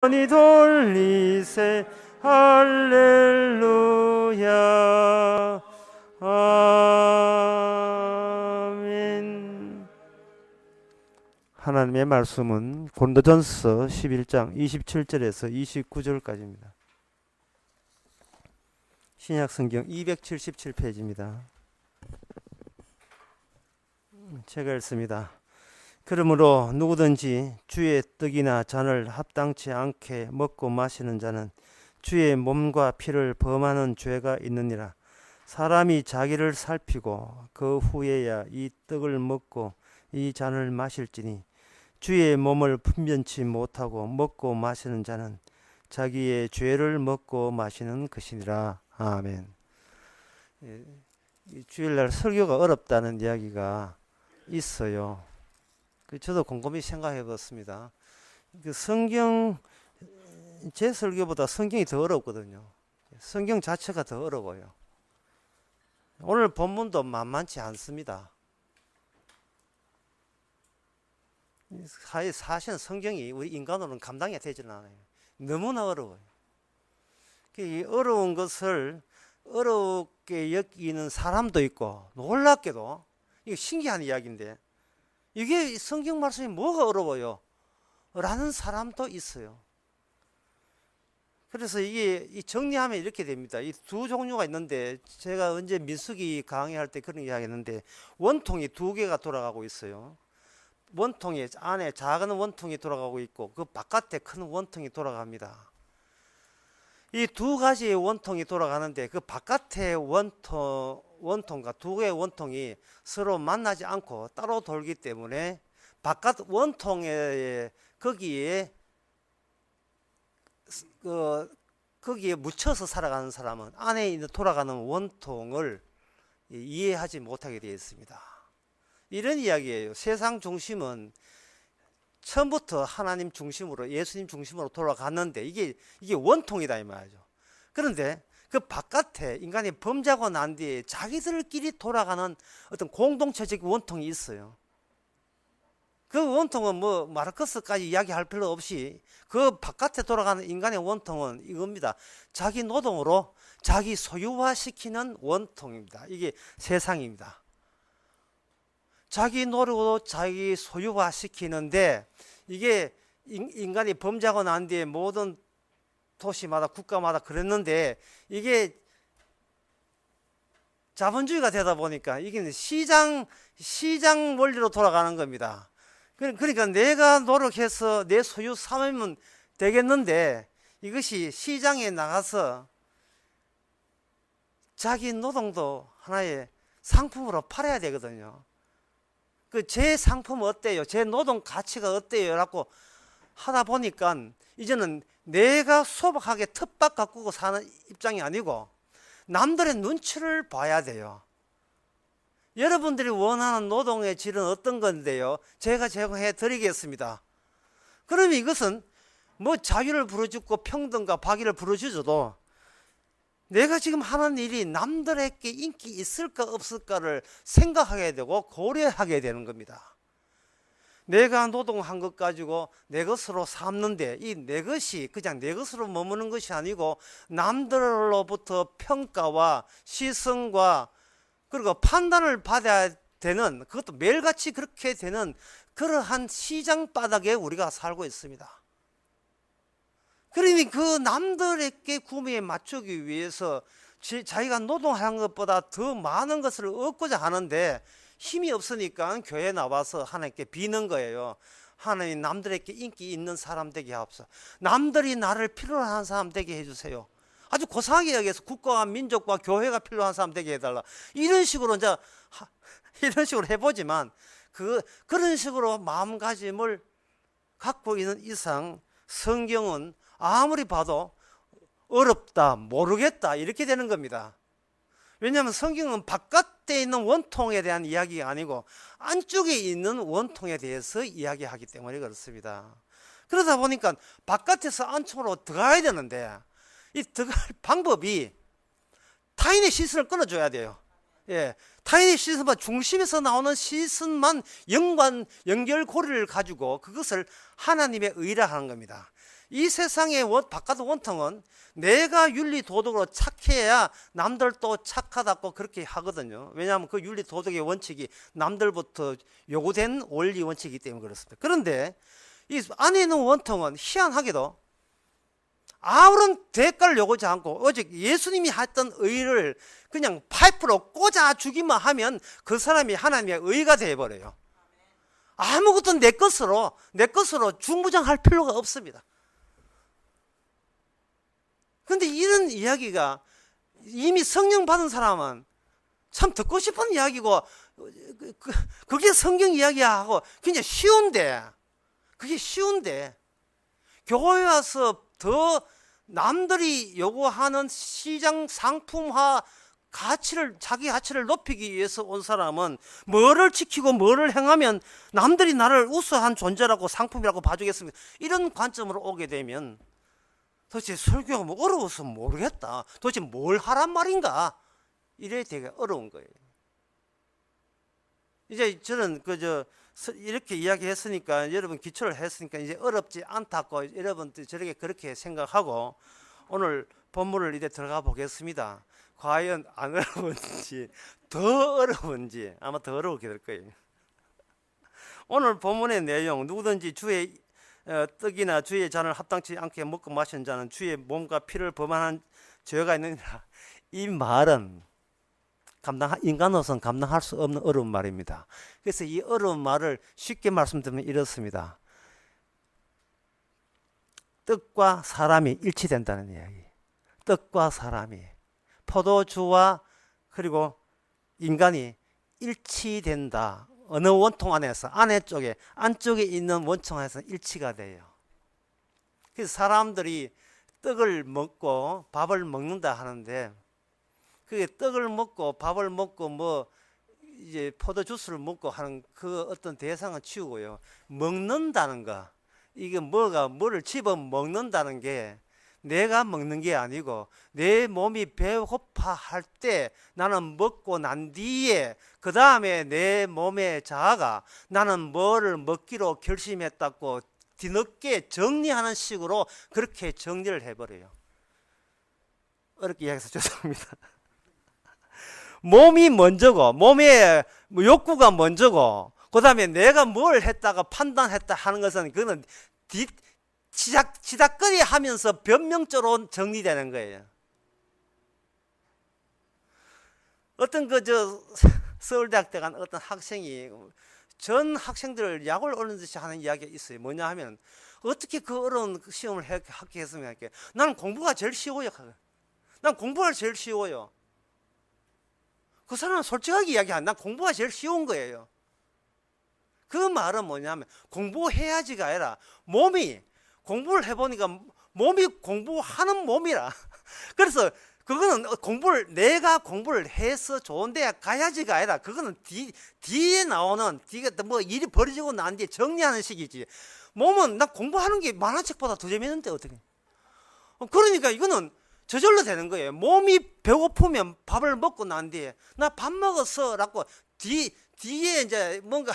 이 돌리세 할렐루야. 아멘. 하나님의 말씀은 고린도전서 11장 27절에서 29절까지입니다. 신약성경 277페이지입니다. 제가 읽습니다. 그러므로 누구든지 주의 떡이나 잔을 합당치 않게 먹고 마시는 자는 주의 몸과 피를 범하는 죄가 있느니라. 사람이 자기를 살피고 그 후에야 이 떡을 먹고 이 잔을 마실지니 주의 몸을 분변치 못하고 먹고 마시는 자는 자기의 죄를 먹고 마시는 것이니라. 아멘. 주일날 설교가 어렵다는 이야기가 있어요. 저도 곰곰이 생각해 봤습니다. 제 설교보다 성경이 더 어렵거든요. 성경 자체가 더 어려워요. 오늘 본문도 만만치 않습니다. 사실은 성경이 우리 인간으로는 감당이 되지는 않아요. 너무나 어려워요. 이 어려운 것을 어렵게 여기는 사람도 있고, 놀랍게도 이게 신기한 이야기인데, 이게 성경 말씀이 뭐가 어려워요? 라는 사람도 있어요. 그래서 이게 정리하면 이렇게 됩니다. 이 두 종류가 있는데, 제가 언제 민수기 강의할 때 그런 이야기 했는데, 원통이 두 개가 돌아가고 있어요. 원통이 안에 작은 원통이 돌아가고 있고, 그 바깥에 큰 원통이 돌아갑니다. 이 두 가지의 원통이 돌아가는데, 그 바깥의 원통과 두 개의 원통이 서로 만나지 않고 따로 돌기 때문에 바깥 원통에 거기에 묻혀서 살아가는 사람은 안에 있는 돌아가는 원통을 이해하지 못하게 되어 있습니다. 이런 이야기예요. 세상 중심은 처음부터 하나님 중심으로, 예수님 중심으로 돌아갔는데 이게 원통이다 이 말이죠. 그런데 그 바깥에 인간이 범죄하고 난 뒤에 자기들끼리 돌아가는 어떤 공동체적 원통이 있어요. 그 원통은 뭐 마르크스까지 이야기할 필요 없이 그 바깥에 돌아가는 인간의 원통은 이겁니다. 자기 노동으로 자기 소유화시키는 원통입니다. 이게 세상입니다. 자기 노력으로 자기 소유화시키는데, 이게 인간이 범죄하고 난 뒤에 모든 도시마다 국가마다 그랬는데, 이게 자본주의가 되다 보니까 이게 시장 원리로 돌아가는 겁니다. 그러니까 내가 노력해서 내 소유 삼으면 되겠는데, 이것이 시장에 나가서 자기 노동도 하나의 상품으로 팔아야 되거든요. 제 상품 어때요? 제 노동 가치가 어때요? 라고 하다 보니까 이제는 내가 소박하게 텃밭 가꾸고 사는 입장이 아니고 남들의 눈치를 봐야 돼요. 여러분들이 원하는 노동의 질은 어떤 건데요? 제가 제공해 드리겠습니다. 그러면 이것은 뭐 자유를 부르짖고 평등과 박애를 부르짖어도 내가 지금 하는 일이 남들에게 인기 있을까 없을까를 생각하게 되고 고려하게 되는 겁니다. 내가 노동한 것 가지고 내 것으로 삼는데, 이 내 것이 그냥 내 것으로 머무는 것이 아니고 남들로부터 평가와 시선과 그리고 판단을 받아야 되는, 그것도 매일같이 그렇게 되는 그러한 시장 바닥에 우리가 살고 있습니다. 그러니 그 남들에게 구매에 맞추기 위해서 자기가 노동하는 것보다 더 많은 것을 얻고자 하는데 힘이 없으니까 교회에 나와서 하나님께 비는 거예요. 하나님, 남들에게 인기 있는 사람 되게 하옵소서. 남들이 나를 필요로 하는 사람 되게 해주세요. 아주 고상하게 여기서 국가와 민족과 교회가 필요한 사람 되게 해달라. 이런 식으로 해보지만 그런 식으로 마음가짐을 갖고 있는 이상 성경은 아무리 봐도 어렵다, 모르겠다 이렇게 되는 겁니다. 왜냐하면 성경은 바깥에 있는 원통에 대한 이야기가 아니고 안쪽에 있는 원통에 대해서 이야기하기 때문에 그렇습니다. 그러다 보니까 바깥에서 안쪽으로 들어가야 되는데, 이 들어갈 방법이 타인의 시선을 끊어줘야 돼요. 타인의 시선만, 중심에서 나오는 시선만 연결고리를 가지고 그것을 하나님의 의라 하는 겁니다. 이 세상의 바깥 원통은 내가 윤리 도덕으로 착해야 남들도 착하다고 그렇게 하거든요. 왜냐하면 그 윤리 도덕의 원칙이 남들부터 요구된 원리 원칙이기 때문에 그렇습니다. 그런데 이 안에 있는 원통은 희한하게도 아무런 대가를 요구하지 않고 오직 예수님이 했던 의를 그냥 파이프로 꽂아주기만 하면 그 사람이 하나님의 의가 되어버려요. 아무것도 내 것으로 중무장할 필요가 없습니다. 그런데 이런 이야기가 이미 성령 받은 사람은 참 듣고 싶은 이야기고 그게 성경 이야기하고 굉장히 쉬운데, 그게 쉬운데 교회 와서 더 남들이 요구하는 시장 상품화 자기 가치를 높이기 위해서 온 사람은 뭐를 지키고 뭐를 행하면 남들이 나를 우수한 존재라고 상품이라고 봐주겠습니까? 이런 관점으로 오게 되면 도대체 설교가 뭐 어려워서 모르겠다. 도대체 뭘 하란 말인가? 이래 되게 어려운 거예요. 이제 저는 이렇게 이야기했으니까 여러분 기초를 했으니까 이제 어렵지 않다고 여러분들 저렇게 그렇게 생각하고 오늘 본문을 이제 들어가 보겠습니다. 과연 안 어려운지 더 어려운지 아마 더 어렵게 될 거예요. 오늘 본문의 내용, 누구든지 주의 떡이나 주의 잔을 합당치 않게 먹고 마신 자는 주의 몸과 피를 범하는 죄가 있느니라. 이 말은 인간으로서는 감당할 수 없는 어려운 말입니다. 그래서 이 어려운 말을 쉽게 말씀드리면 이렇습니다. 떡과 사람이 일치된다는 이야기. 떡과 사람이, 포도주와 그리고 인간이 일치된다. 어느 원통 안에서, 안쪽에 있는 원통 안에서 일치가 돼요. 그래서 사람들이 떡을 먹고 밥을 먹는다 하는데, 그게 떡을 먹고 밥을 먹고 이제 포도주스를 먹고 하는 그 어떤 대상은 치우고요. 먹는다는 거, 이게 뭐를 집어 먹는다는 게 내가 먹는 게 아니고 내 몸이 배고파 할 때 나는 먹고 난 뒤에 그 다음에 내 몸의 자아가 나는 뭐를 먹기로 결심했다고 뒤늦게 정리하는 식으로 그렇게 정리를 해버려요. 어렵게 이야기해서 죄송합니다. 몸이 먼저고 몸의 욕구가 먼저고 그 다음에 내가 뭘 했다가 판단했다 하는 것은 그거는 지닥거리 하면서 변명적으로 정리되는 거예요. 어떤 서울대학교 간 어떤 학생이 전 학생들을 약을 올리듯이 하는 이야기가 있어요. 뭐냐 하면 어떻게 그 어려운 시험을 합격했으면 나는 공부가 제일 쉬워요. 난 공부가 제일 쉬워요. 그 사람은 솔직하게 이야기하는 난 공부가 제일 쉬운 거예요. 그 말은 뭐냐면 공부해야지가 아니라 몸이 공부를 해보니까 몸이 공부하는 몸이라. 그래서 그거는 내가 공부를 해서 좋은 데 가야지가 아니라 그거는 뒤에 나오는 일이 벌어지고 난 뒤에 정리하는 식이지. 몸은 나 공부하는 게 만화책보다 더 재밌는데 어떻게. 그러니까 이거는 저절로 되는 거예요. 몸이 배고프면 밥을 먹고 난 뒤에 나 밥 먹었어 라고 뒤에 이제 뭔가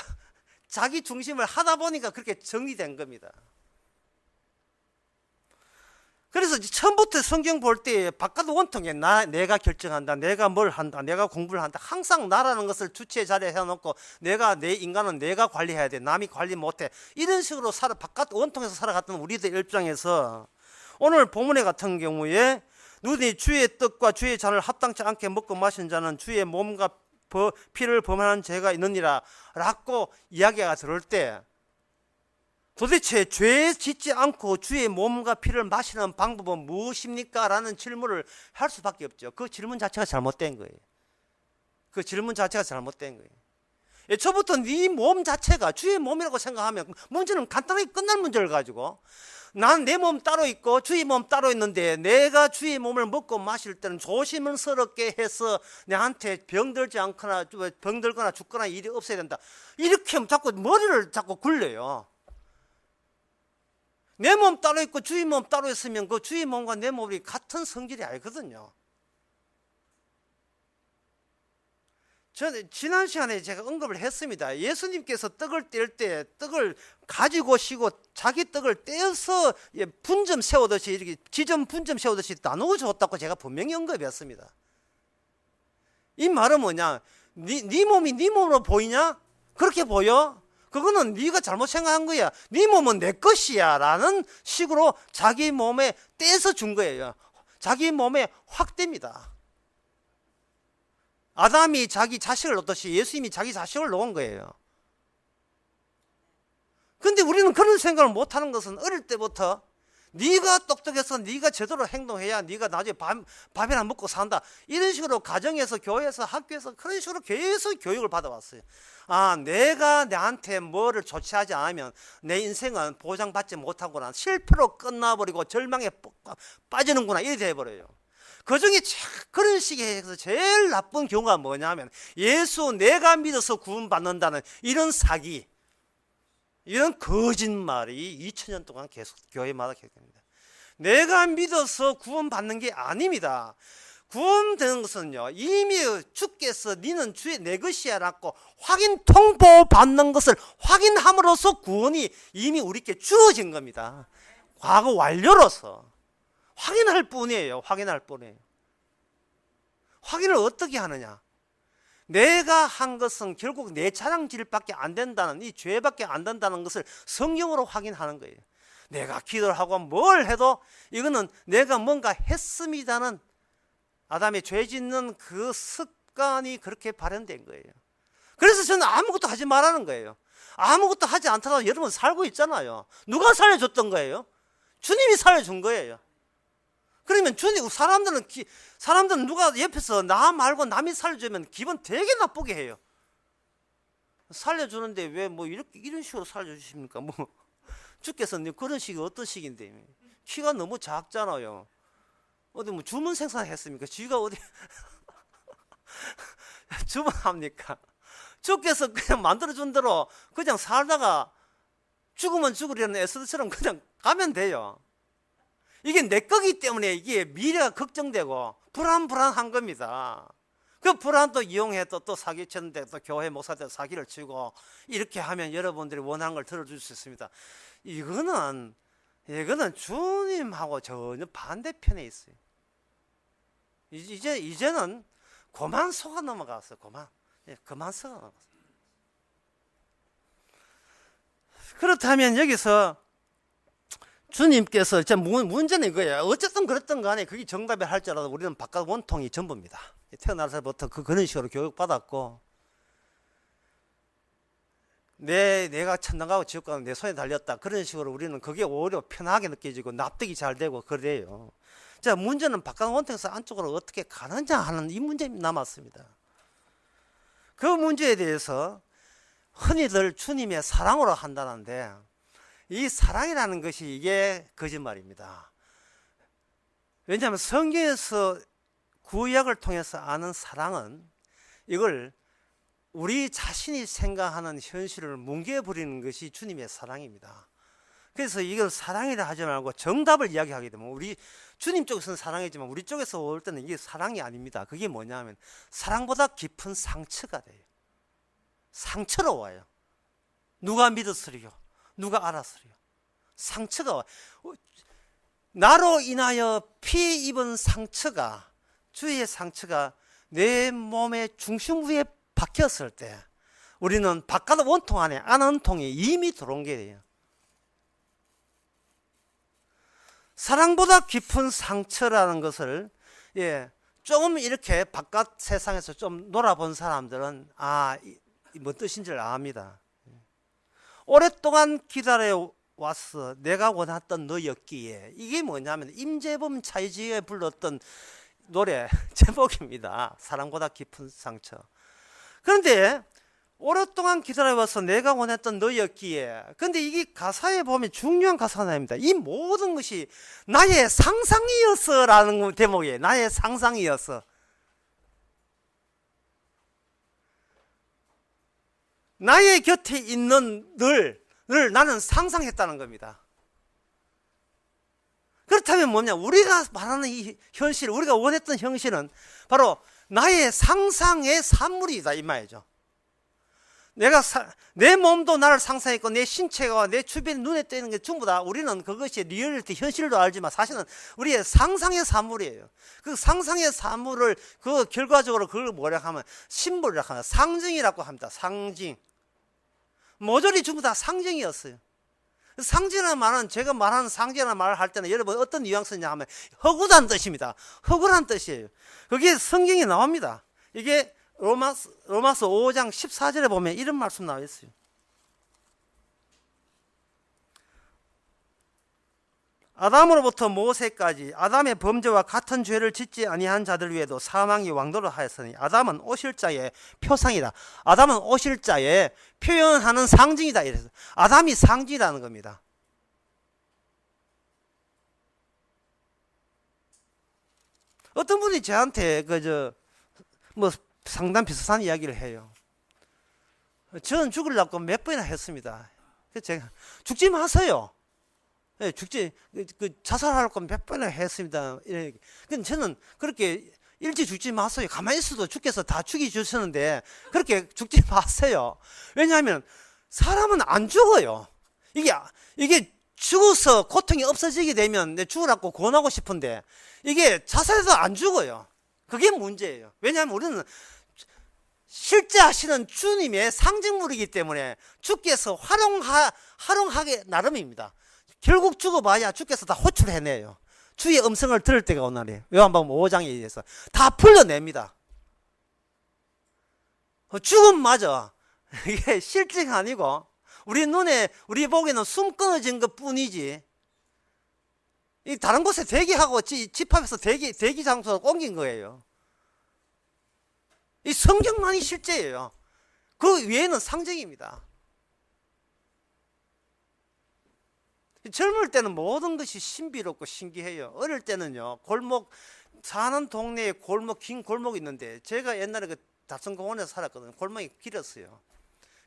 자기 중심을 하다 보니까 그렇게 정리된 겁니다. 그래서 처음부터 성경 볼 때 바깥 원통에 내가 결정한다, 내가 뭘 한다, 내가 공부를 한다. 항상 나라는 것을 주체 자리에 해놓고 내 인간은 내가 관리해야 돼, 남이 관리 못해. 이런 식으로 바깥 원통에서 살아갔던 우리들 입장에서 오늘 본문에 같은 경우에 누구든지 주의 떡과 주의 잔을 합당치 않게 먹고 마신 자는 주의 몸과 피를 범하는 죄가 있느니라 라고 이야기가 들을 때 도대체 죄 짓지 않고 주의 몸과 피를 마시는 방법은 무엇입니까? 라는 질문을 할 수밖에 없죠. 그 질문 자체가 잘못된 거예요. 그 질문 자체가 잘못된 거예요. 애초부터 네 몸 자체가 주의 몸이라고 생각하면 문제는 간단하게 끝날 문제를 가지고 난 내 몸 따로 있고 주의 몸 따로 있는데 내가 주의 몸을 먹고 마실 때는 조심스럽게 해서 내한테 병들지 않거나 병들거나 죽거나 일이 없어야 된다. 이렇게 하면 자꾸 머리를 자꾸 굴려요. 내 몸 따로 있고 주의 몸 따로 있으면 그 주의 몸과 내 몸이 같은 성질이 아니거든요. 저는 지난 시간에 제가 언급을 했습니다. 예수님께서 떡을 뗄 때 떡을 가지고 쉬고 자기 떡을 떼어서 분점 세우듯이 이렇게 지점 분점 세우듯이 나누어 줬다고 제가 분명히 언급했습니다. 이 말은 뭐냐? 네 몸이 네 몸으로 보이냐? 그렇게 보여? 그거는 네가 잘못 생각한 거야. 네 몸은 내 것이야 라는 식으로 자기 몸에 떼서 준 거예요. 자기 몸에 확됩니다. 아담이 자기 자식을 놓듯이 예수님이 자기 자식을 놓은 거예요. 근데 우리는 그런 생각을 못하는 것은 어릴 때부터 네가 똑똑해서 네가 제대로 행동해야 네가 나중에 밥이나 먹고 산다. 이런 식으로 가정에서 교회에서 학교에서 그런 식으로 계속 교육을 받아왔어요. 아, 내가 나한테 뭐를 조치하지 않으면 내 인생은 보장받지 못하구나. 실패로 끝나버리고 절망에 빠지는구나. 이렇게 돼버려요. 그중에 그런 식의 제일 나쁜 경우가 뭐냐면 예수 내가 믿어서 구원받는다는 이런 사기, 이런 거짓말이 2000년 동안 계속 교회마다 계속됩니다. 내가 믿어서 구원받는 게 아닙니다. 구원되는 것은요, 이미 주께서 너는 주의 내 것이야 라고 확인 통보받는 것을 확인함으로써 구원이 이미 우리께 주어진 겁니다. 과거 완료로서 확인할 뿐이에요. 확인할 뿐이에요. 확인을 어떻게 하느냐? 내가 한 것은 결국 내 자랑질밖에 안 된다는, 이 죄밖에 안 된다는 것을 성경으로 확인하는 거예요. 내가 기도를 하고 뭘 해도 이거는 내가 뭔가 했습니다는 아담의 죄 짓는 그 습관이 그렇게 발현된 거예요. 그래서 저는 아무것도 하지 말라는 거예요. 아무것도 하지 않더라도 여러분 살고 있잖아요. 누가 살려줬던 거예요? 주님이 살려준 거예요. 그러면 사람들은 누가 옆에서 나 말고 남이 살려주면 기분 되게 나쁘게 해요. 살려주는데 왜 뭐 이런 식으로 살려주십니까? 뭐 주께서 그런 식이 어떤 식인데 키가 너무 작잖아요. 어디 뭐 주문 생산했습니까? 쥐가 어디 주문합니까? 주께서 그냥 만들어준 대로 그냥 살다가 죽으면 죽으려는 에스더처럼 그냥 가면 돼요. 이게 내 거기 때문에 이게 미래가 걱정되고 불안한 겁니다. 그 불안도 이용해 또 사기쳤는데 또 교회 목사들 사기를 치고 이렇게 하면 여러분들이 원하는 걸 들어줄 수 있습니다. 이거는 주님하고 전혀 반대편에 있어요. 이제는 그만 속아 넘어갔어요. 그만 속아 넘어갔어요. 그렇다면 여기서 주님께서 문제는 이거예요. 어쨌든 그랬던 간에 그게 정답이 할지라도 우리는 바깥 원통이 전부입니다. 태어나서부터 그런 식으로 교육받았고 내가 천당 가고 지옥 가고 내 손에 달렸다. 그런 식으로 우리는 그게 오히려 편하게 느껴지고 납득이 잘 되고 그래요. 자, 문제는 바깥 원통에서 안쪽으로 어떻게 가느냐 하는 이 문제 남았습니다. 그 문제에 대해서 흔히들 주님의 사랑으로 한다는데 이 사랑이라는 것이 이게 거짓말입니다. 왜냐하면 성경에서 구약을 통해서 아는 사랑은 이걸 우리 자신이 생각하는 현실을 뭉개버리는 것이 주님의 사랑입니다. 그래서 이걸 사랑이라 하지 말고 정답을 이야기하게 되면 우리 주님 쪽에서는 사랑이지만 우리 쪽에서 올 때는 이게 사랑이 아닙니다. 그게 뭐냐면 사랑보다 깊은 상처가 돼요. 상처로 와요. 누가 믿었으리요? 누가 알았으리요? 상처가 와요. 나로 인하여 피 입은 상처가, 주의 상처가 내 몸의 중심부에 박혔을 때 우리는 바깥 원통 안에 안원통이 이미 들어온 게 돼요. 사랑보다 깊은 상처라는 것을 좀 이렇게 바깥 세상에서 좀 놀아본 사람들은 뭐 뜻인 줄 압니다. 오랫동안 기다려 왔어. 내가 원했던 너였기에. 이게 뭐냐면 임재범 차이지에 불렀던 노래 제목입니다. 사랑보다 깊은 상처. 그런데 오랫동안 기다려와서 내가 원했던 너였기에. 근데 이게 가사에 보면 중요한 가사가 나옵니다. 이 모든 것이 나의 상상이었어라는 대목이에요. 나의 상상이었어. 나의 곁에 있는 늘 나는 상상했다는 겁니다. 그렇다면 뭐냐? 우리가 말하는 이 현실, 우리가 원했던 현실은 바로 나의 상상의 산물이다 이 말이죠. 내 몸도 나를 상상했고 내 신체가 내 주변에 눈에 띄는 게 전부 다 우리는 그것이 리얼리티 현실도 알지만 사실은 우리의 상상의 산물이에요. 그 상상의 산물을 그 결과적으로 그걸 뭐라 하면 심볼이라고 합니다. 상징이라고 합니다. 상징. 모조리 전부 다 상징이었어요. 상징이라는 말은 제가 말하는 상징이라는 말을 할 때는 여러분 어떤 뉘앙스냐 하면 허구란 뜻입니다. 허구란 뜻이에요. 그게 성경에 나옵니다. 이게 로마서 5장 14절에 보면 이런 말씀 나와 있어요. 아담으로부터 모세까지 아담의 범죄와 같은 죄를 짓지 아니한 자들 위에도 사망이 왕도를 하였으니 아담은 오실 자의 표상이다. 아담은 오실 자의 표현하는 상징이다. 이래서 아담이 상징이라는 겁니다. 어떤 분이 저한테 상당 비슷한 이야기를 해요. 저는 죽으려고 몇 번이나 했습니다. 그래서 제가 죽지 마세요. 네, 자살하려고 몇 번이나 했습니다. 근데 저는 그렇게 일찍 죽지 마세요. 가만히 있어도 주께서 다 죽여주시는데 그렇게 죽지 마세요. 왜냐하면 사람은 안 죽어요. 이게 죽어서 고통이 없어지게 되면 내 죽으라고 권하고 싶은데 이게 자살해도 안 죽어요. 그게 문제예요. 왜냐하면 우리는 실제 하시는 주님의 상징물이기 때문에 주께서 활용하기 나름입니다. 결국 죽어봐야 주께서 다 호출해내요. 주의 음성을 들을 때가 오나니 요한복음 5장에 의해서 다 풀려냅니다. 죽음마저 이게 실제가 아니고 우리 눈에 우리 보기에는 숨 끊어진 것 뿐이지 이 다른 곳에 대기하고 집합에서 대기 장소로 옮긴 거예요. 이 성경만이 실제예요. 그 외에는 상징입니다. 젊을 때는 모든 것이 신비롭고 신기해요. 어릴 때는요, 사는 동네에 긴 골목이 있는데, 제가 옛날에 그 답성공원에서 살았거든요. 골목이 길었어요.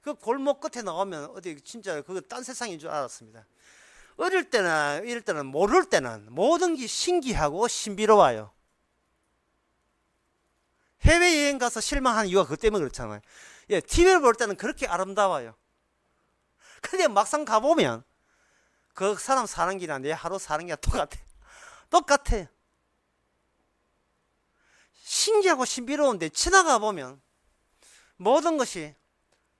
그 골목 끝에 나오면 어디 진짜 그거 딴 세상인 줄 알았습니다. 어릴 때나 이럴 때는 모를 때는 모든 게 신기하고 신비로워요. 해외여행 가서 실망한 이유가 그것 때문에 그렇잖아요. 예, TV를 볼 때는 그렇게 아름다워요. 근데 막상 가보면 그 사람 사는 길이나 내 하루 사는 게 똑같아요. 신기하고 신비로운데 지나가 보면 모든 것이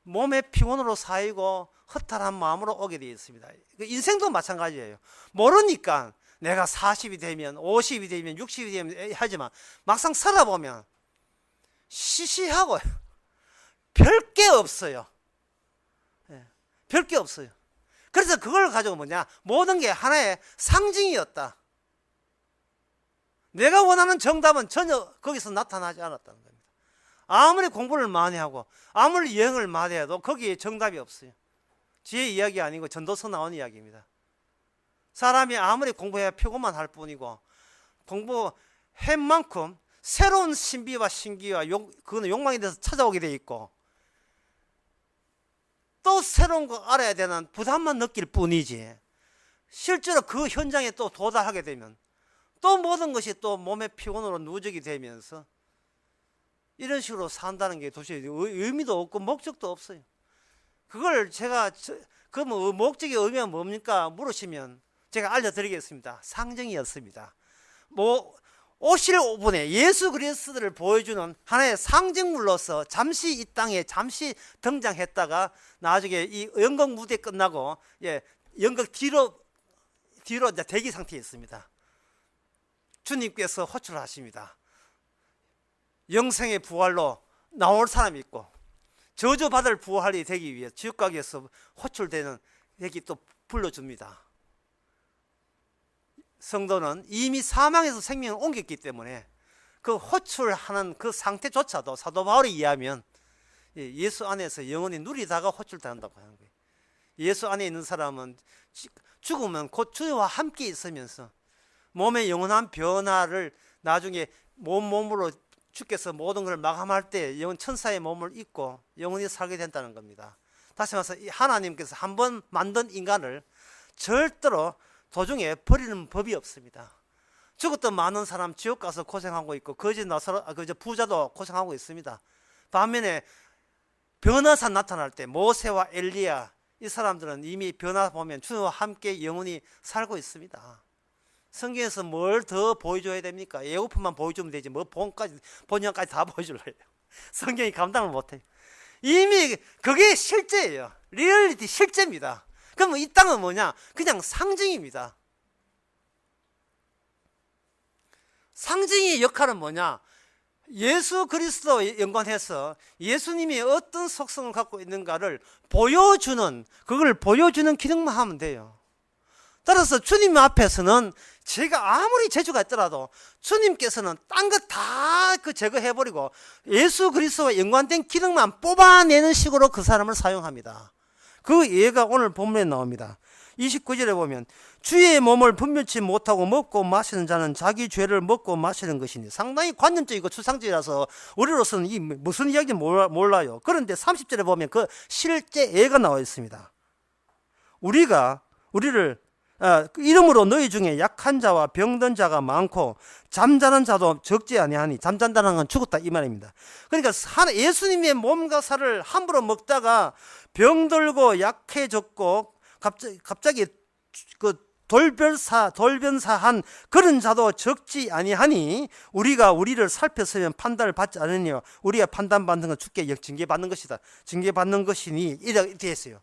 몸의 피곤으로 쌓이고 허탈한 마음으로 오게 되어 있습니다. 인생도 마찬가지예요. 모르니까 내가 40이 되면 50이 되면 60이 되면 하지만 막상 살아보면 시시하고 별 게 없어요. 별 게 없어요. 그래서 그걸 가지고 뭐냐, 모든 게 하나의 상징이었다. 내가 원하는 정답은 전혀 거기서 나타나지 않았다는 겁니다. 아무리 공부를 많이 하고 아무리 여행을 많이 해도 거기에 정답이 없어요. 제 이야기 아니고 전도서 나온 이야기입니다. 사람이 아무리 공부해야 표고만 할 뿐이고 공부한 만큼 새로운 신비와 신기와 그거는 욕망에 대해서 찾아오게 돼 있고 또 새로운 거 알아야 되는 부담만 느낄 뿐이지 실제로 그 현장에 또 도달하게 되면 또 모든 것이 또 몸의 피곤으로 누적이 되면서 이런 식으로 산다는 게 도대체 의미도 없고 목적도 없어요. 그걸 제가 그 목적의 의미가 뭡니까 물으시면 제가 알려드리겠습니다. 상징이었습니다. 오실 5분에 예수 그리스도를 보여주는 하나의 상징물로서 잠시 이 땅에 잠시 등장했다가 나중에 이 연극 무대 끝나고 연극 뒤로 이제 대기 상태에 있습니다. 주님께서 호출하십니다. 영생의 부활로 나올 사람이 있고 저주받을 부활이 되기 위해 지옥가게에서 호출되는 얘기 또 불러줍니다. 성도는 이미 사망에서 생명을 옮겼기 때문에 그 호출하는 그 상태조차도 사도 바울에 의하면 예수 안에서 영원히 누리다가 호출된다고 하는 거예요. 예수 안에 있는 사람은 죽으면 곧 주와 함께 있으면서 몸의 영원한 변화를 나중에 몸으로 주께서 모든 걸 마감할 때 영원 천사의 몸을 입고 영원히 살게 된다는 겁니다. 다시 말해서 하나님께서 한번 만든 인간을 절대로 도중에 버리는 법이 없습니다. 죽었던 많은 사람 지옥 가서 고생하고 있고 거짓 나사로 그저 부자도 고생하고 있습니다. 반면에 변화사 나타날 때 모세와 엘리야 이 사람들은 이미 변화 보면 주와 함께 영원히 살고 있습니다. 성경에서 뭘 더 보여줘야 됩니까? 예고편만 보여주면 되지 뭐 본전까지 다 보여줄래요? 성경이 감당을 못해요. 이미 그게 실제예요. 리얼리티 실제입니다. 그러면 이 땅은 뭐냐? 그냥 상징입니다. 상징의 역할은 뭐냐? 예수 그리스도에 연관해서 예수님이 어떤 속성을 갖고 있는가를 보여주는, 그걸 보여주는 기능만 하면 돼요. 따라서 주님 앞에서는 제가 아무리 재주가 있더라도 주님께서는 딴 거 다 제거해버리고 예수 그리스도와 연관된 기능만 뽑아내는 식으로 그 사람을 사용합니다. 그 예가 오늘 본문에 나옵니다. 29절에 보면 주의 몸을 분별치 못하고 먹고 마시는 자는 자기 죄를 먹고 마시는 것이니, 상당히 관념적이고 추상적이라서 우리로서는 이 무슨 이야기인지 몰라요. 그런데 30절에 보면 그 실제 예가 나와 있습니다. 우리를 이름으로 너희 중에 약한 자와 병든 자가 많고 잠자는 자도 적지 아니하니, 잠잔다는 건 죽었다 이 말입니다. 그러니까 예수님의 몸과 살을 함부로 먹다가 병들고 약해졌고 갑자기 그 돌변사한 그런 자도 적지 아니하니, 우리가 우리를 살폈으면 판단을 받지 않으니요 우리가 판단받는 건 주께 징계받는 것이다, 징계받는 것이니, 이렇게 했어요.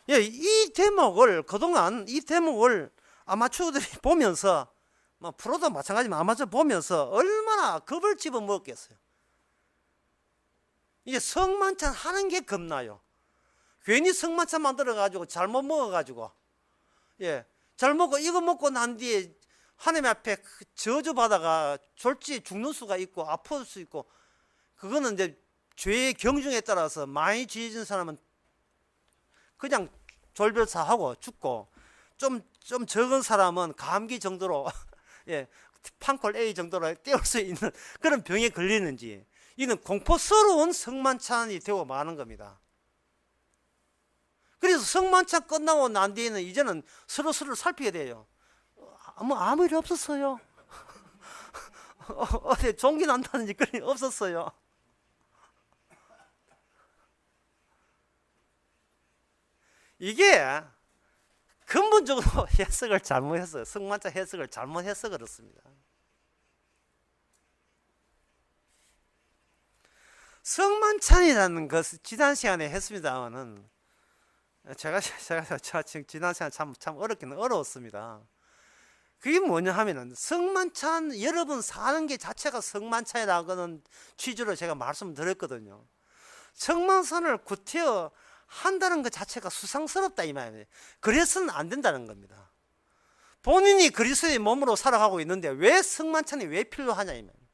예, 이 대목을 그동안 이 대목을 아마추어들이 보면서, 뭐 프로도 마찬가지지만 아마추어 보면서 얼마나 겁을 집어먹었겠어요. 이게 성만찬 하는 게 겁나요. 괜히 성만찬 만들어가지고 잘못 먹어가지고, 예, 잘 먹고 이거 먹고 난 뒤에 하나님 앞에 저주받아가 졸지 죽는 수가 있고 아플 수 있고, 그거는 이제 죄의 경중에 따라서 많이 죄진 사람은 그냥 졸별사하고 죽고, 좀 적은 사람은 감기 정도로 예, 판콜 A 정도로 때울 수 있는 그런 병에 걸리는지, 이는 공포스러운 성만찬이 되고 마는 겁니다. 그래서 성만찬 끝나고 난 뒤에는 이제는 서로를 살피게 돼요. 아무 일 없었어요. 어디 종기 난다는지 그런 일 없었어요. 이게 근본적으로 해석을 잘못했어요. 성만찬 해석을 잘못해서 그렇습니다. 성만찬이라는 것을 지난 시간에 했습니다만은, 제가 지난 시간 참 어렵기는 어려웠습니다. 그게 뭐냐 하면은, 성만찬 여러분 사는 게 자체가 성만찬이라는 취지로 제가 말씀드렸거든요. 성만찬을 구태여 한다는 것 자체가 수상스럽다 이 말이에요. 그래서는 안 된다는 겁니다. 본인이 그리스도의 몸으로 살아가고 있는데 왜 성만찬이 왜 필요하냐 이 말이에요.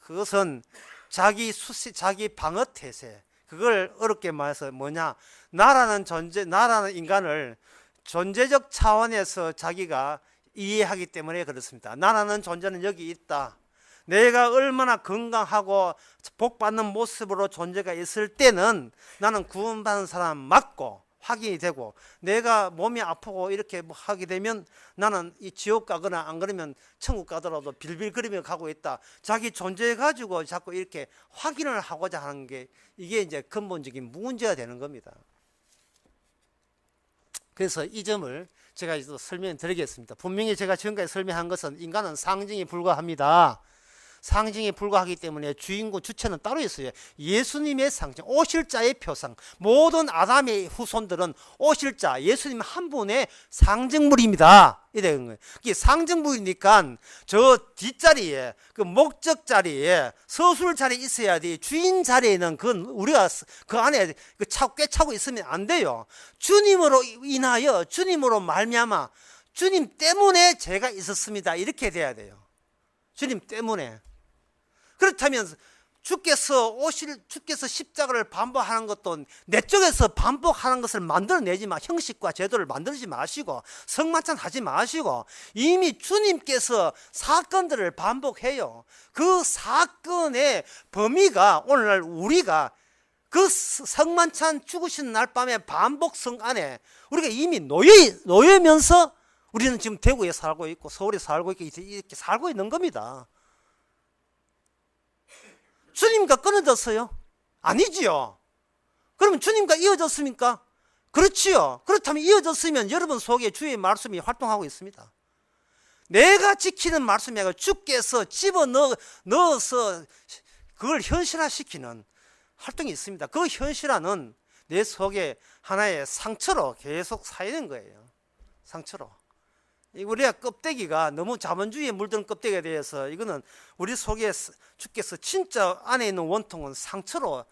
그것은 자기 방어 태세, 그걸 어렵게 말해서 뭐냐, 나라는 인간을 존재적 차원에서 자기가 이해하기 때문에 그렇습니다. 나라는 존재는 여기 있다. 내가 얼마나 건강하고 복받는 모습으로 존재가 있을 때는 나는 구원받는 사람 맞고 확인이 되고, 내가 몸이 아프고 이렇게 하게 되면 나는 이 지옥 가거나 안 그러면 천국 가더라도 빌빌거리며 가고 있다. 자기 존재 가지고 자꾸 이렇게 확인을 하고자 하는 게, 이게 이제 근본적인 문제가 되는 겁니다. 그래서 이 점을 제가 이제 설명드리겠습니다. 분명히 제가 지금까지 설명한 것은 인간은 상징에 불과합니다. 상징에 불과하기 때문에 주체는 따로 있어요. 예수님의 상징, 오실 자의 표상. 모든 아담의 후손들은 오실 자, 예수님 한 분의 상징물입니다. 이런 거예요. 이게 상징물이니까 저 뒷자리에, 그 목적 자리에, 서술 자리에 있어야 돼. 주인 자리에는 우리가 그 안에 꽤 차고 있으면 안 돼요. 주님으로 인하여, 주님으로 말미암아, 주님 때문에 제가 있었습니다. 이렇게 돼야 돼요. 주님 때문에. 그렇다면 주께서 십자가를 반복하는 것도 내 쪽에서 반복하는 것을 만들어내지 마. 형식과 제도를 만들지 마시고 성만찬 하지 마시고, 이미 주님께서 사건들을 반복해요. 그 사건의 범위가 오늘날 우리가 그 성만찬 죽으신 날 밤에 반복성 안에 우리가 이미 놓여면서 우리는 지금 대구에 살고 있고 서울에 살고 있고 이렇게 살고 있는 겁니다. 주님과 끊어졌어요? 아니지요. 그러면 주님과 이어졌습니까? 그렇지요. 그렇다면 이어졌으면 여러분 속에 주의 말씀이 활동하고 있습니다. 내가 지키는 말씀이 아니라 주께서 집어넣어서 그걸 현실화시키는 활동이 있습니다. 그 현실화는 내 속에 하나의 상처로 계속 쌓이는 거예요. 상처로. 우리가 껍데기가 너무 자본주의에 물든 껍데기에 대해서 이거는 우리 속에 주께서 진짜 안에 있는 원통은 상처로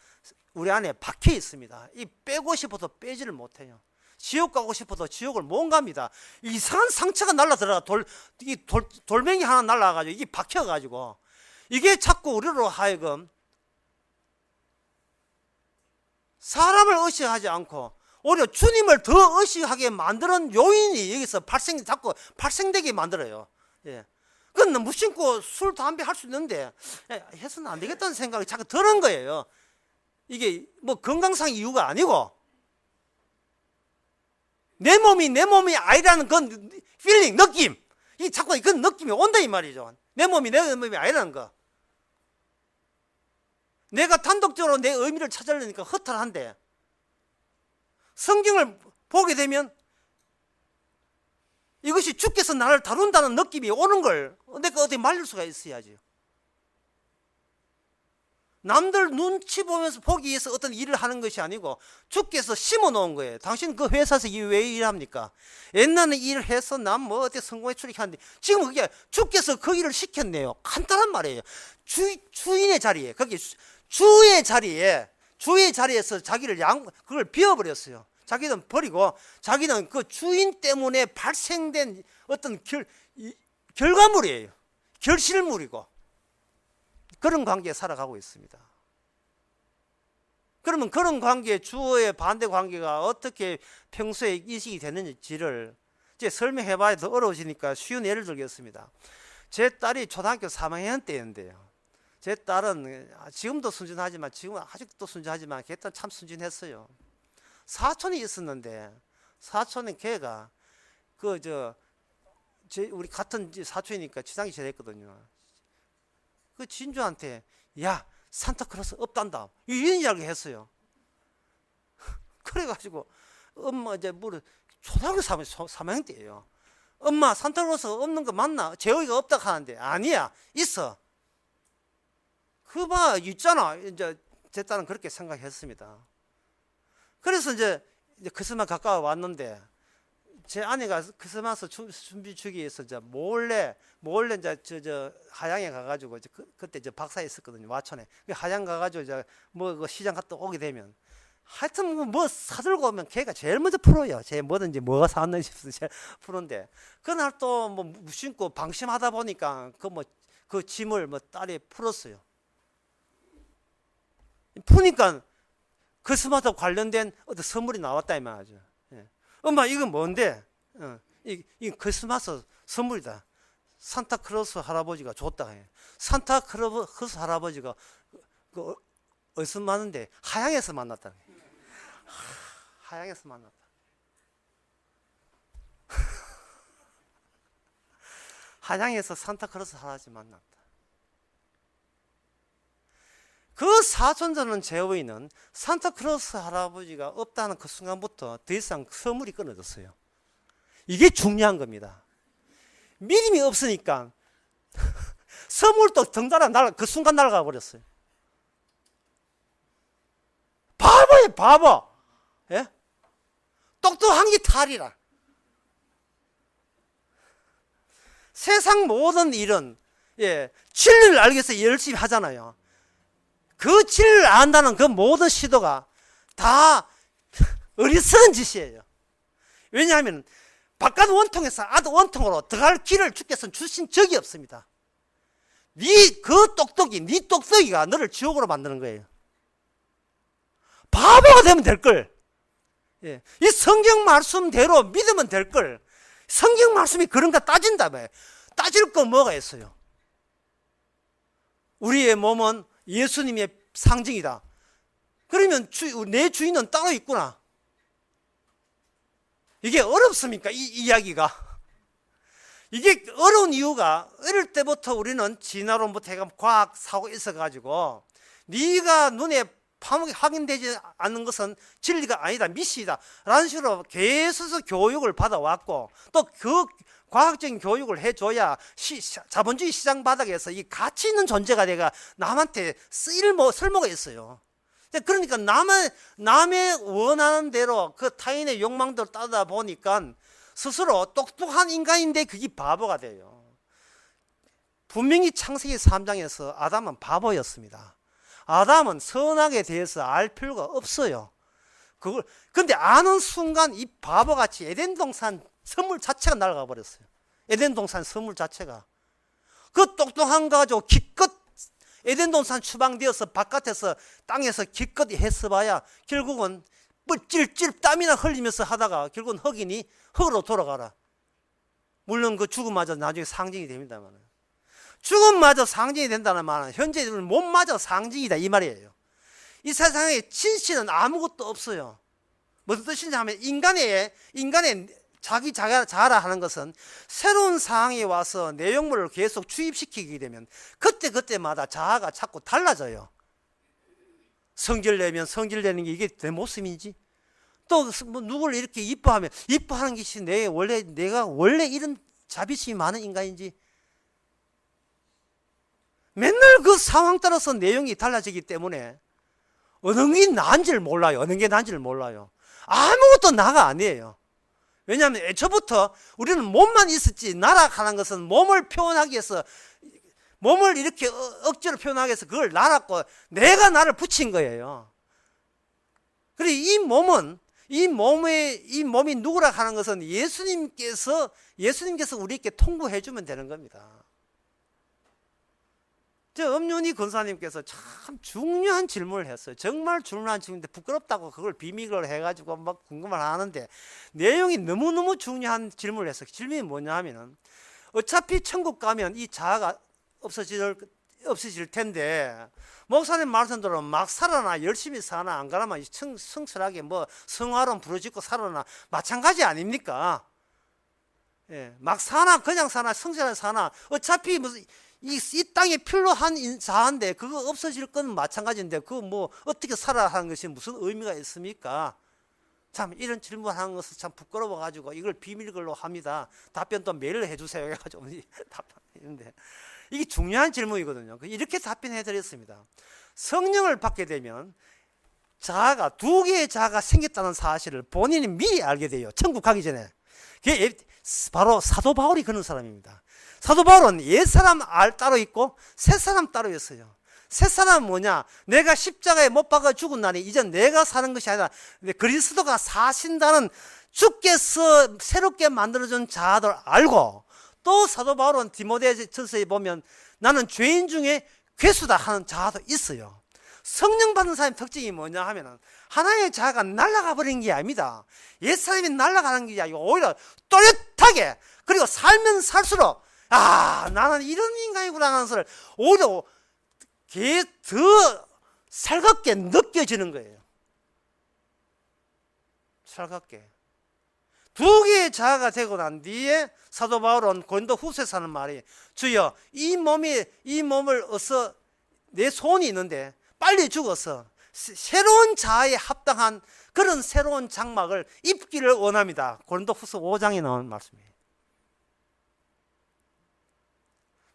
우리 안에 박혀 있습니다. 이 빼고 싶어도 빼지를 못해요. 지옥 가고 싶어도 지옥을 못 갑니다. 이상한 상처가 날라들어가 돌멩이 하나 날라가지고 이게 박혀가지고 이게 자꾸 우리로 하여금 사람을 의식하지 않고 오히려 주님을 더 의식하게 만드는 요인이 여기서 자꾸 발생되게 만들어요. 예. 그건 무심코 술, 담배 할 수 있는데 해서는 안 되겠다는 생각이 자꾸 드는 거예요. 이게 뭐 건강상 이유가 아니고 내 몸이 아니라는 그건 필링, 느낌. 이 자꾸 그런 느낌이 온다 이 말이죠. 내 몸이 아니라는 거. 내가 단독적으로 내 의미를 찾으려니까 허탈한데 성경을 보게 되면 이것이 주께서 나를 다룬다는 느낌이 오는 걸 내가 어디 말릴 수가 있어야지. 남들 눈치 보면서 보기 위해서 어떤 일을 하는 것이 아니고 주께서 심어 놓은 거예요. 당신 그 회사에서 왜 일합니까? 옛날에 일을 해서 난 뭐 어디 성공에 출입하는데 지금 그게 주께서 그 일을 시켰네요. 간단한 말이에요. 주인의 자리에 거기 주의 자리에서 자기를 그걸 비워버렸어요. 자기는 버리고 자기는 그 주인 때문에 발생된 어떤 결과물이에요. 결실물이고 그런 관계에 살아가고 있습니다. 그러면 그런 관계, 주어의 반대 관계가 어떻게 평소에 인식이 되는지를 이제 설명해봐야 더 어려워지니까 쉬운 예를 들겠습니다. 제 딸이 초등학교 3학년 때였는데요. 제 딸은 지금도 순진하지만 지금 아직도 순진하지만 걔는 참 순진했어요. 사촌이 있었는데 사촌의 걔가 우리 같은 사촌이니까 지상이 제대했거든요. 그 진주한테 야 산타클로스 없단다 이런 이야기 했어요. 그래가지고 엄마 이제 초등학교 3학년 때예요. 엄마 산타클로스 없는 거 맞나? 제어이가 없다 하는데 아니야 있어. 그 봐 있잖아. 이제 제 딸은 그렇게 생각했습니다. 그래서 이제 크리스마스 가까워 왔는데 제 아내가 크리스마스 준비 주기 위해서 이제 몰래 이제 하양에 가가지고 그때 이제 박사에 있었거든요. 와촌에 하양 가가지고 이제 그 시장 갔다 오게 되면 하여튼 뭐 사들고 오면 걔가 제일 먼저 풀어요. 제 뭐든지 뭐가 사왔는지 제일 푸는데 그날 또 뭐 무심코 방심하다 보니까 그 짐을 딸이 풀었어요. 푸니까 크리스마스 관련된 어떤 선물이 나왔다 이 말이죠. 예. 엄마 이건 뭔데? 이 크리스마스 선물이다. 산타클로스 할아버지가 줬다. 산타클로스 할아버지가 어디서 만났는데 하양에서 만났다. 하양에서 만났다. 하양에서 산타클로스 할아버지 만났다. 그 사촌전은 제어이는 산타클로스 할아버지가 없다는 그 순간부터 더 이상 선물이 끊어졌어요. 이게 중요한 겁니다. 믿음이 없으니까 선물도 덩달아 그 순간 날아가 버렸어요. 바보예요, 바보. 예? 똑똑한 게 탈이라. 세상 모든 일은 진리를 알기 위해서 열심히 하잖아요. 그 진리를 안다는 그 모든 시도가 다 어리석은 짓이에요. 왜냐하면 바깥 원통에서 아드 원통으로 들어갈 길을 주께서는 주신 적이 없습니다. 네 똑똑이가 너를 지옥으로 만드는 거예요. 바보가 되면 될걸. 이 성경 말씀대로 믿으면 될걸. 성경 말씀이 그런가 따진다며. 따질 거 뭐가 있어요? 우리의 몸은 예수님의 상징이다. 그러면 내 주인은 따로 있구나. 이게 어렵습니까? 이 이야기가. 이게 어려운 이유가 어릴 때부터 우리는 진화론부터 해가 과학 사고가 있어가지고 네가 눈에 확인되지 않는 것은 진리가 아니다, 미시다 라는 식으로 계속 교육을 받아왔고, 또 그 과학적인 교육을 해줘야 자본주의 시장 바닥에서 이 가치 있는 존재가 내가 남한테 쓸모가 있어요. 그러니까 남의 원하는 대로 그 타인의 욕망대로 따르다 보니까 스스로 똑똑한 인간인데 그게 바보가 돼요. 분명히 창세기 3장에서 아담은 바보였습니다. 아담은 선악에 대해서 알 필요가 없어요. 근데 아는 순간 이 바보같이 에덴 동산 선물 자체가 날아가 버렸어요. 에덴 동산 선물 자체가. 그 똑똑한 거 가지고 기껏 에덴 동산 추방되어서 바깥에서 땅에서 기껏 했어봐야 결국은 찔찔 땀이나 흘리면서 하다가 결국은 흑이니 흑으로 돌아가라. 물론 그 죽음마저 나중에 상징이 됩니다만, 죽음마저 상징이 된다는 말은 현재는 몸마저 상징이다 이 말이에요. 이 세상에 진실은 아무것도 없어요. 무슨 뜻이냐 하면 인간의 자기 자아라 하는 것은 새로운 상황에 와서 내용물을 계속 주입시키게 되면 그때마다 자아가 자꾸 달라져요. 성질내면 성질내는 게 이게 내 모습인지, 또 누구를 이렇게 이뻐하면 이뻐하는 것이 내가 원래 이런 자비심이 많은 인간인지, 맨날 그 상황 따라서 내용이 달라지기 때문에 어느 게 나은지를 몰라요. 어느 게 나은지를 몰라요. 아무것도 나가 아니에요. 왜냐하면 애초부터 우리는 몸만 있었지, 나락하는 것은 몸을 표현하기 위해서, 몸을 이렇게 억지로 표현하기 위해서 그걸 나랐고 내가 나를 붙인 거예요. 그리고 이 몸이 누구라 하는 것은 예수님께서 우리에게 통보해 주면 되는 겁니다. 엄윤희 권사님께서 참 중요한 질문을 했어요. 정말 중요한 질문인데 부끄럽다고 그걸 비밀로 해가지고 막 궁금을 하는데, 내용이 너무너무 중요한 질문을 했어요. 질문이 뭐냐 하면은, 어차피 천국 가면 이 자아가 없어질 텐데, 목사님 말씀대로 막 살아나, 열심히 사나, 안 그러면 성실하게 성화론 부르짖고 살아나, 마찬가지 아닙니까? 예, 막 사나, 그냥 사나, 성실하게 사나, 어차피 이 땅에 필요한 자아인데 그거 없어질 건 마찬가지인데 그거 어떻게 살아야 하는 것이 무슨 의미가 있습니까? 참 이런 질문하는 것은 참 부끄러워 가지고 이걸 비밀글로 합니다. 답변 또 메일을 해주세요 해가지고 답변했는데, 이게 중요한 질문이거든요. 이렇게 답변해 드렸습니다. 성령을 받게 되면 자아가, 두 개의 자아가 생겼다는 사실을 본인이 미리 알게 돼요. 천국 가기 전에. 그게 바로 사도 바울이 그런 사람입니다. 사도 바울은 옛사람 따로 있고 새사람 따로 있어요. 새사람은 뭐냐? 내가 십자가에 못 박아 죽은 날이 이제 내가 사는 것이 아니라 그리스도가 사신다는 주께서 새롭게 만들어준 자아를 알고, 또 사도 바울은 디모데전서에 보면 나는 죄인 중에 괴수다 하는 자아도 있어요. 성령 받는 사람의 특징이 뭐냐 하면은 하나의 자아가 날아가 버리는 게 아닙니다. 옛사람이 날아가는 게 아니고 오히려 또렷하게, 그리고 살면 살수록 나는 이런 인간이구나 하는 것을 오히려 더 살갑게 느껴지는 거예요. 살갑게. 두 개의 자아가 되고 난 뒤에 사도 바울은 고린도 후서에서 하는 말이, 주여 이 몸을 어서, 내 소원이 있는데 빨리 죽어서 새로운 자아에 합당한 그런 새로운 장막을 입기를 원합니다. 고린도 후서 5장에 나오는 말씀이에요.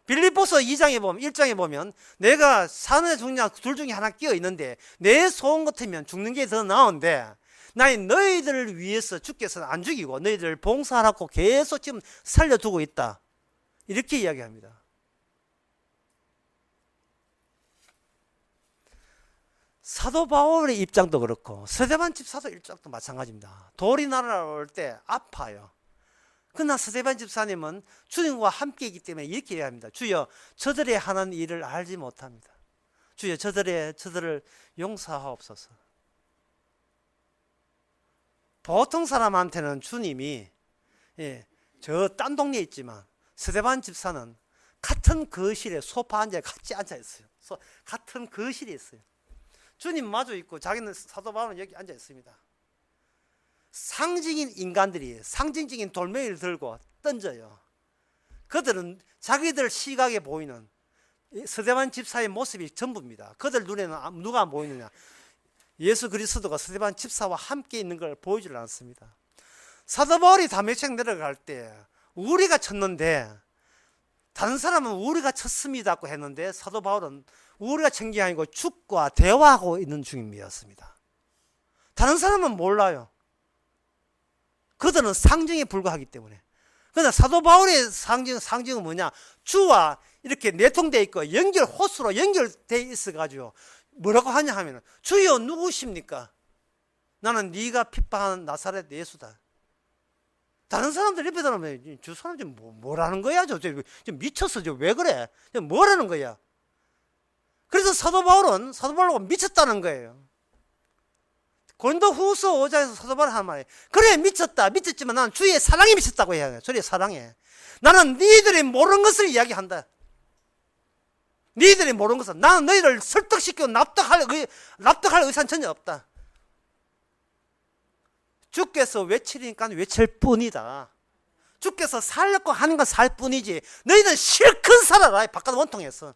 빌립보서 2장에 보면, 1장에 보면 내가 사느냐 죽느냐 둘 중에 하나 끼어 있는데 내 소원 같으면 죽는 게 더 나은데 나의 너희들을 위해서 주께서는 안 죽이고 너희들을 봉사하라고 계속 지금 살려두고 있다. 이렇게 이야기합니다. 사도 바울의 입장도 그렇고 스데반 집사도 입장도 마찬가지입니다. 돌이 날아올 때 아파요. 그러나 스데반 집사님은 주님과 함께이기 때문에 이렇게 얘기합니다. 주여 저들의 하는 일을 알지 못합니다. 주여 저들을 용서하옵소서. 보통 사람한테는 주님이 저 딴 동네에 있지만 스데반 집사는 같은 거실에 소파 앉아 같이 앉아 있어요. 같은 거실에 있어요. 주님 마주 있고 자기는 사도 바울은 여기 앉아 있습니다. 상징인 인간들이 상징적인 돌멩이를 들고 던져요. 그들은 자기들 시각에 보이는 스데반 집사의 모습이 전부입니다. 그들 눈에는 누가 안 보이느냐? 예수 그리스도가 스데반 집사와 함께 있는 걸 보여주지 않습니다. 사도 바울이 다메섹 내려갈 때 우리가 쳤는데 다른 사람은 우리가 쳤습니다고 했는데 사도 바울은 우리가 친 게 아니고 주과 대화하고 있는 중이었습니다. 다른 사람은 몰라요. 그들은 상징에 불과하기 때문에. 그러나 사도 바울의 상징은 뭐냐? 주와 이렇게 내통되어 있고 호수로 연결되어 있어가지고 뭐라고 하냐 하면 주여 누구십니까? 나는 네가 핍박하는 나사렛 예수다. 다른 사람들 옆에 들으면 저 사람 좀 뭐라는 거야? 좀 미쳤어. 왜 그래? 뭐라는 거야? 그래서 사도 바울은 미쳤다는 거예요. 고린도후서 5장에서 사도 바울이 하는 말이에요. 그래 미쳤지만 나는 주의 사랑에 미쳤다고 해야 해요. 주의 사랑에. 나는 너희들이 모르는 것을 이야기한다. 너희들이 모르는 것은 나는 너희를 설득시키고 납득할 의사는 전혀 없다. 주께서 외치니까 외칠 뿐이다. 주께서 살려고 하는 건 살 뿐이지 너희는 실컷 살아라. 바깥 원통에서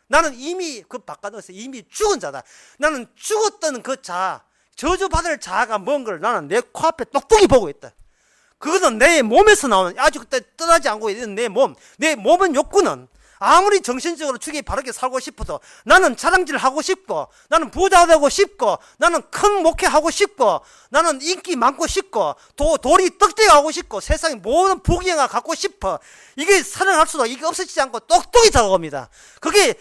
나는 이미 그 바깥에서 이미 죽은 자다. 나는 죽었던 그 자, 저주받을 자가 뭔 걸 나는 내 코앞에 똑똑히 보고 있다. 그것은 내 몸에서 나오는 아주 그때 떠나지 않고 있는 내 몸은 욕구는 아무리 정신적으로 주기 바르게 살고 싶어도 나는 자랑질 하고 싶고 나는 부자 되고 싶고 나는 큰 목회하고 싶고 나는 인기 많고 싶고 돌이 떡대하고 싶고 세상의 모든 부귀영화 갖고 싶어. 이게 살아날수록 이게 없어지지 않고 똑똑히 다가옵니다. 그게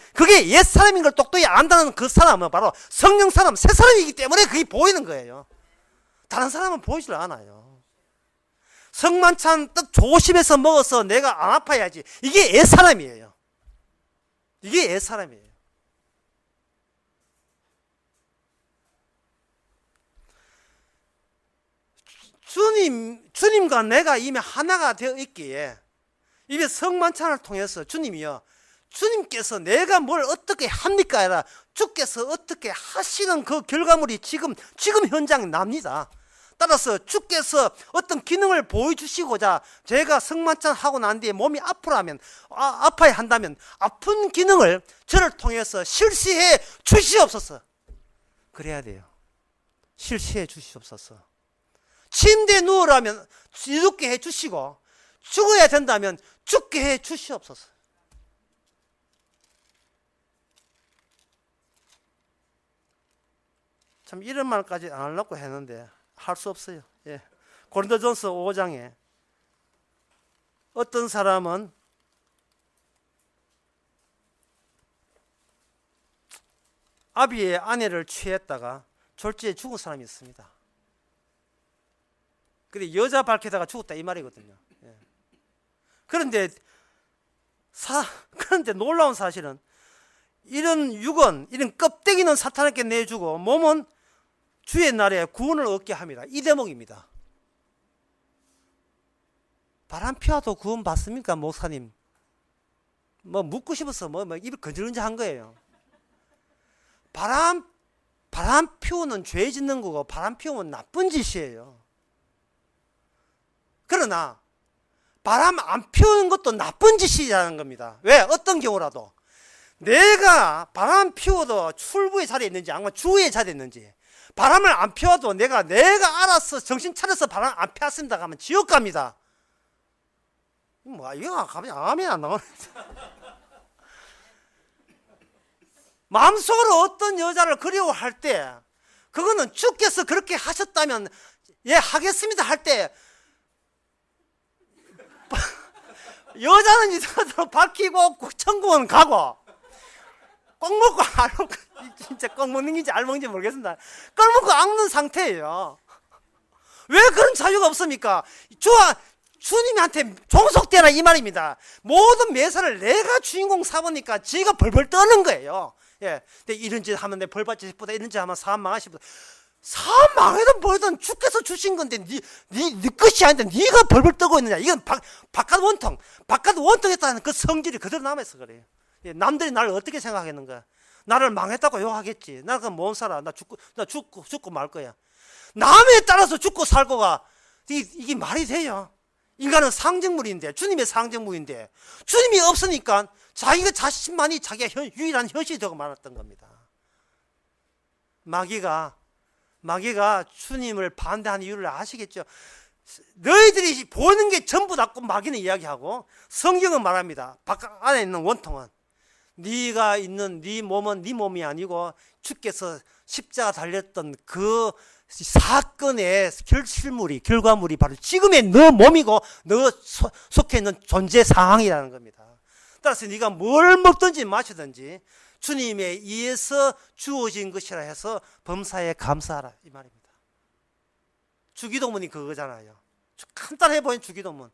옛사람인 걸 똑똑히 안다는 그 사람은 바로 성령 사람 새 사람이기 때문에 그게 보이는 거예요. 다른 사람은 보이질 않아요. 성만찬 떡 조심해서 먹어서 내가 안 아파야지. 이게 옛사람이에요. 이게 옛사람이에요. 주님과 내가 이미 하나가 되어 있기에 이미 성만찬을 통해서 주님께서 내가 뭘 어떻게 합니까? 아니라 주께서 어떻게 하시는 그 결과물이 지금 현장에 납니다. 따라서 주께서 어떤 기능을 보여주시고자 제가 성만찬 하고 난 뒤에 몸이 아파야 한다면 아픈 기능을 저를 통해서 실시해 주시옵소서. 그래야 돼요. 실시해 주시옵소서. 침대에 누우라면 죽게 해 주시고 죽어야 된다면 죽게 해 주시옵소서. 참 이런 말까지 안 하려고 했는데 할 수 없어요. 예. 고린도전서 5장에 어떤 사람은 아비의 아내를 취했다가 졸지에 죽은 사람이 있습니다. 근데 여자 밝히다가 죽었다 이 말이거든요. 예. 그런데 놀라운 사실은 이런 육은 이런 껍데기는 사탄에게 내주고 몸은 주의 날에 구원을 얻게 합니다. 이 대목입니다. 바람 피워도 구원 받습니까, 목사님? 묻고 싶어서 입을 건질건질한 거예요. 바람 피우는 죄 짓는 거고 바람 피우면 나쁜 짓이에요. 그러나 바람 안 피우는 것도 나쁜 짓이라는 겁니다. 왜? 어떤 경우라도 내가 바람 피워도 출부의 자리에 있는지 아니면 주의 자리에 있는지 바람을 안 피워도 내가 알아서 정신 차려서 바람 안 피웠습니다 하면 지옥 갑니다. 이거 가면 아멘 안 나오네. 마음속으로 어떤 여자를 그리워할 때 그거는 주께서 그렇게 하셨다면 예 하겠습니다 할 때 여자는 이상하도록 밝히고 천국은 가고 꼭 먹고 안 먹고 진짜 꼭 먹는 건지 알 먹는지 모르겠습니다. 꼭 먹고 앓는 상태예요. 왜 그런 자유가 없습니까? 주님한테 종속되라 이 말입니다. 모든 매사를 내가 주인공 삼으니까 지가 벌벌 떠는 거예요. 예, 근데 이런 짓 하면 내 벌 받지 싶보다 이런 짓 하면 사업 망하시 보다 사업 망해도 뭐든 주께서 주신 건데 네 것이 아닌데 네가 벌벌 떠고 있느냐. 이건 바깥 원통했다는 그 성질이 그대로 남아있어 그래요. 예, 남들이 나를 어떻게 생각하겠는가. 나를 망했다고 욕하겠지. 나 그럼 못 살아. 나 죽고 말 거야. 남에 따라서 죽고 살고가 이게 말이 돼요? 인간은 상징물인데, 주님의 상징물인데, 주님이 없으니까 자기가 자신만이 자기가 유일한 현실이 되고 말았던 겁니다. 마귀가 주님을 반대하는 이유를 아시겠죠? 너희들이 보는 게 전부 다 마귀는 이야기하고, 성경은 말합니다. 바깥 안에 있는 원통은 네가 있는 네 몸은 네 몸이 아니고 주께서 십자가 달렸던 그 사건의 결과물이 바로 지금의 너 몸이고 너 속해 있는 존재 상황이라는 겁니다. 따라서 네가 뭘 먹든지 마시든지 주님에 의해서 주어진 것이라 해서 범사에 감사하라, 이 말입니다. 주기도문이 그거잖아요. 간단해 보인 주기도문.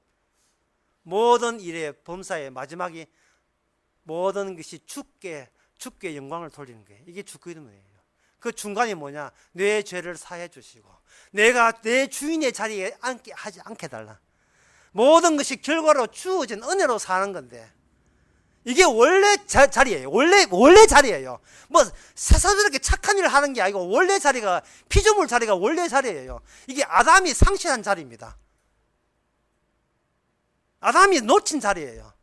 모든 일의 범사의 마지막이 모든 것이 주께 영광을 돌리는 거예요. 이게 주기도문이에요. 그 중간이 뭐냐? 내 죄를 사해 주시고 내가 내 주인의 자리에 하지 않게 달라. 모든 것이 결과로 주어진 은혜로 사는 건데, 이게 원래 자리예요. 원래 자리예요. 뭐 세상스럽게 착한 일을 하는 게 아니고 원래 자리가, 피조물 자리가 원래 자리예요. 이게 아담이 상실한 자리입니다. 아담이 놓친 자리예요.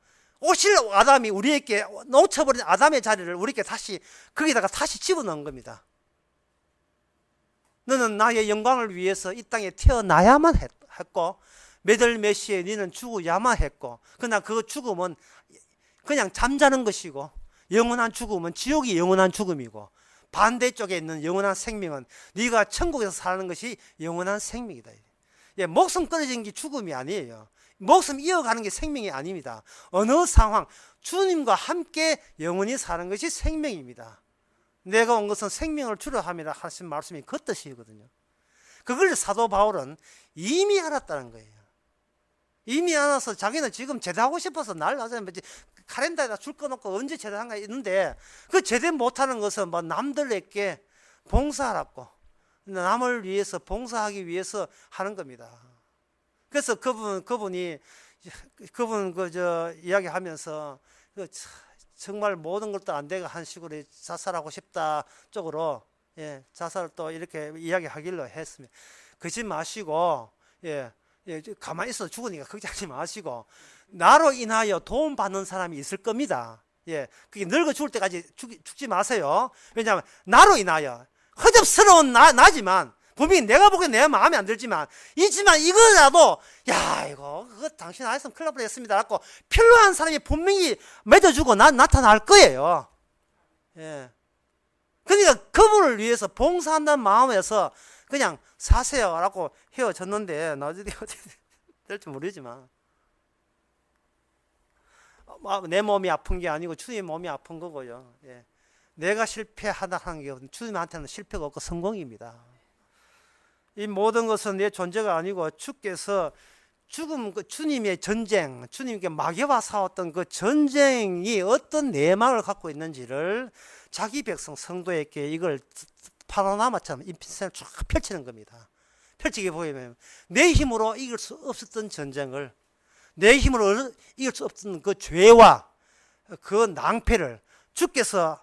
오실 아담이 우리에게 놓쳐버린 아담의 자리를 우리에게 거기다가 다시 집어넣은 겁니다. 너는 나의 영광을 위해서 이 땅에 태어나야만 했고 몇 월 몇 시에 너는 죽어야만 했고, 그러나 그 죽음은 그냥 잠자는 것이고, 영원한 죽음은 지옥이 영원한 죽음이고, 반대쪽에 있는 영원한 생명은 네가 천국에서 사는 것이 영원한 생명이다. 예, 목숨 끊어진 게 죽음이 아니에요. 목숨 이어가는 게 생명이 아닙니다. 어느 상황 주님과 함께 영원히 사는 것이 생명입니다. 내가 온 것은 생명을 주려 함이라 하신 말씀이 그 뜻이거든요. 그걸 사도 바울은 이미 알았다는 거예요. 이미 알아서 자기는 지금 제대하고 싶어서 날라잖아요. 카렌다에다 줄 꺼놓고 언제 제대한가 있는데, 그 제대 못하는 것은 뭐 남들에게 봉사하라고, 남을 위해서 봉사하기 위해서 하는 겁니다. 그래서 그분이 이야기하면서 정말 모든 것도 안 되고 한 식으로 자살하고 싶다 쪽으로, 예, 자살을 또 이렇게 이야기하길로 했습니다. 그러지 마시고, 가만히 있어 죽으니까 걱정하지 마시고, 나로 인하여 도움받는 사람이 있을 겁니다. 예, 그게 늙어 죽을 때까지 죽지 마세요. 왜냐하면 나로 인하여, 허접스러운 나지만, 분명히 내가 보기엔 내 마음에 안 들지만, 이거라도, 그거 당신 안 했으면 큰일 날 뻔했습니다 라고 필요한 사람이 분명히 맺어주고 나타날 거예요. 예. 그러니까 그분을 위해서 봉사한다는 마음에서 그냥 사세요 라고 헤어졌는데, 나중에 어떻게 될지 모르지만, 내 몸이 아픈 게 아니고 주님의 몸이 아픈 거고요. 예. 내가 실패하다 하는 게 주님한테는 실패가 없고 성공입니다. 이 모든 것은 내 존재가 아니고 주께서 주님의 전쟁, 주님께 마귀와 싸웠던 그 전쟁이 어떤 내막을 갖고 있는지를 자기 백성 성도에게 이걸 파노라마처럼 인피니트를 쫙 펼치는 겁니다. 펼치게 보이면 내 힘으로 이길 수 없었던 전쟁을, 내 힘으로 이길 수 없었던 그 죄와 그 낭패를 주께서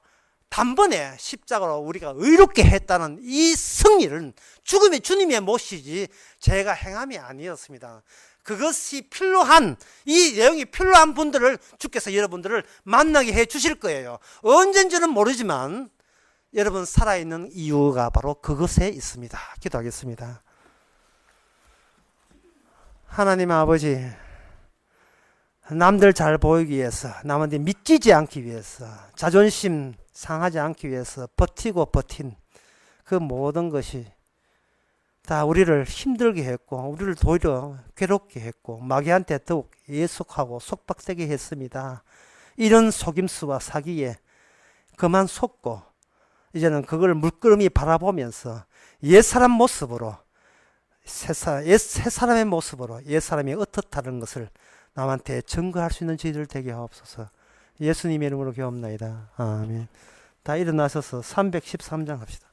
단번에 십자가로 우리가 의롭게 했다는 이 승리는 죽음의 주님의 몫이지 제가 행함이 아니었습니다. 그것이 필요한, 이 내용이 필요한 분들을 주께서 여러분들을 만나게 해 주실 거예요. 언젠지는 모르지만 여러분 살아있는 이유가 바로 그것에 있습니다. 기도하겠습니다. 하나님 아버지, 남들 잘 보이기 위해서, 남한테 믿기지 않기 위해서, 자존심 상하지 않기 위해서 버티고 버틴 그 모든 것이 다 우리를 힘들게 했고, 우리를 도리어 괴롭게 했고, 마귀한테 더욱 예속하고 속박되게 했습니다. 이런 속임수와 사기에 그만 속고 이제는 그걸 물끄러미 바라보면서 옛사람 모습으로, 새 사람의 모습으로 옛사람이 어떻다는 것을 남한테 증거할 수 있는 저희들 되게 하옵소서. 예수님의 이름으로 기도합나이다. 아멘. 다 일어나셔서 313장 합시다.